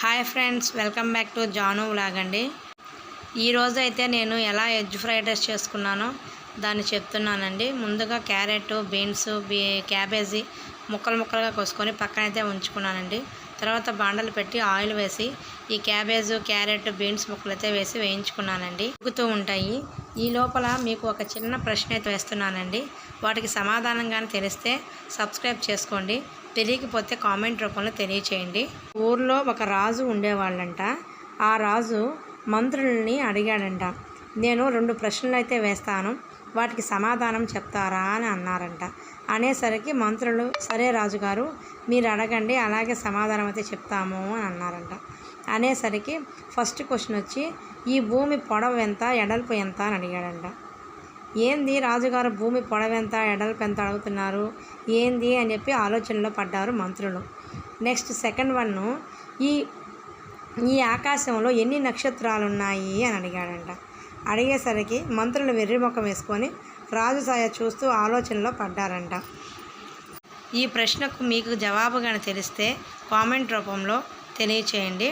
Hi friends, welcome back to Janu vlog అండి. ఈరోజు అయితే నేను ఎలా ఎగ్ ఫ్రైడ్ రైస్ చేసుకున్నానో దాన్ని చెప్తున్నానండి. ముందుగా క్యారెట్, బీన్స్, క్యాబేజీ ముక్కలుగా కోసుకొని పక్కనైతే ఉంచుకున్నానండి. తర్వాత బాండలు పెట్టి ఆయిల్ వేసి ఈ క్యాబేజ్, క్యారెట్, బీన్స్ ముక్కలైతే వేసి వేయించుకున్నానండి. ఉడుకుతూ ఉంటాయి. ఈ లోపల మీకు ఒక చిన్న ప్రశ్న అయితే వేస్తున్నానండి. వాటికి సమాధానంగానే తెలిస్తే సబ్స్క్రైబ్ చేసుకోండి, తెలియకపోతే కామెంట్ రూపంలో తెలియచేయండి. ఊర్లో ఒక రాజు ఉండేవాళ్ళంట. ఆ రాజు మంత్రుల్ని అడిగాడంట, నేను 2 ప్రశ్నలు అయితే వేస్తాను, వాటికి సమాధానం చెప్తారా అని అన్నారంట. అనేసరికి మంత్రులు, సరే రాజుగారు మీరు అడగండి, అలాగే సమాధానం అయితే చెప్తాము అని అన్నారంట. అనేసరికి ఫస్ట్ క్వశ్చన్ వచ్చి, ఈ భూమి పొడవు ఎంత, ఎడల్పు ఎంత అని అడిగాడంట. ఏంది రాజుగారు భూమి పొడవెంత, ఎడల్పు ఎంత అడుగుతున్నారు ఏంది అని చెప్పి ఆలోచనలో పడ్డారు మంత్రులు. నెక్స్ట్ సెకండ్ వన్, ఈ ఆకాశంలో ఎన్ని నక్షత్రాలు ఉన్నాయి అని అడిగాడంట. అడిగేసరికి మంత్రులు వెర్రిముఖం వేసుకొని రాజు సాయ చూస్తూ ఆలోచనలో పడ్డారంట. ఈ ప్రశ్నకు మీకు జవాబుగానే తెలిస్తే కామెంట్ రూపంలో తెలియచేయండి.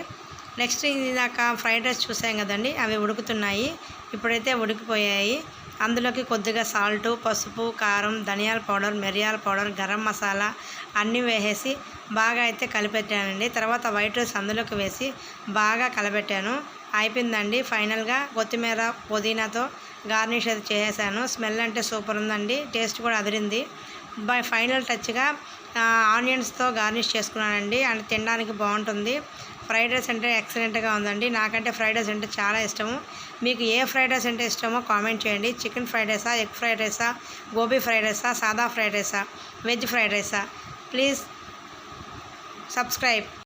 నెక్స్ట్ ఇదాకా ఫ్రైడ్ రైస్ చూసాం కదండి, అవి ఉడుకుతున్నాయి. ఇప్పుడైతే ఉడికిపోయాయి. అందులోకి కొద్దిగా సాల్టు, పసుపు, కారం, ధనియాల పౌడర్, మిరియాల పౌడర్, గరం మసాలా అన్నీ వేసేసి బాగా అయితే కలిపెట్టానండి. తర్వాత వైట్ రైస్ అందులోకి వేసి బాగా కలబెట్టాను. అయిపోయిందండి. ఫైనల్గా కొత్తిమీర, పుదీనాతో గార్నిష్ అయితే చేసేసాను. స్మెల్ అంటే సూపర్ ఉందండి, టేస్ట్ కూడా అదిరింది. ఫైనల్ టచ్గా ఆనియన్స్తో గార్నిష్ చేసుకున్నానండి. అంటే తినడానికి బాగుంటుంది. ఫ్రైడ్ రైస్ అంటే ఎక్సలెంట్గా ఉందండి. నాకంటే ఫ్రైడ్ రైస్ అంటే చాలా ఇష్టము. మీకు ఏ ఫ్రైడ్ రైస్ అంటే ఇష్టమో కామెంట్ చేయండి. చికెన్ ఫ్రైడ్ రైసా, ఎగ్ ఫ్రైడ్ రైసా, గోబీ ఫ్రైడ్ రైసా, సాదా ఫ్రైడ్ రైసా, వెజ్ ఫ్రైడ్ రైసా? Please subscribe.